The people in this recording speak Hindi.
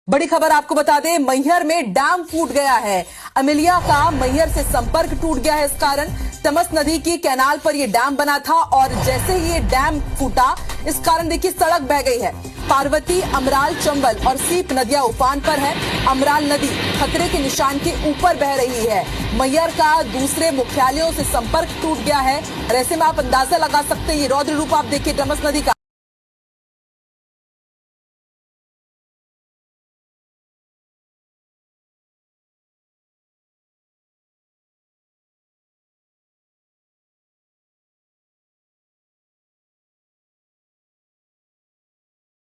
बड़ी खबर आपको बता दें, मैहर में डैम फूट गया है। अमिलिया का मैहर से संपर्क टूट गया है। इस कारण तमस नदी की कैनाल पर यह डैम बना था और जैसे ही ये डैम फूटा, इस कारण देखिए सड़क बह गई है। पार्वती, अमराल, चंबल और सीप नदियां उफान पर है। अमराल नदी खतरे के निशान के ऊपर बह रही है। मैहर का दूसरे मुख्यालयों से संपर्क टूट गया है और ऐसे में आप अंदाजा लगा सकते हैं, ये रौद्र रूप आप देखिए तमस नदी का।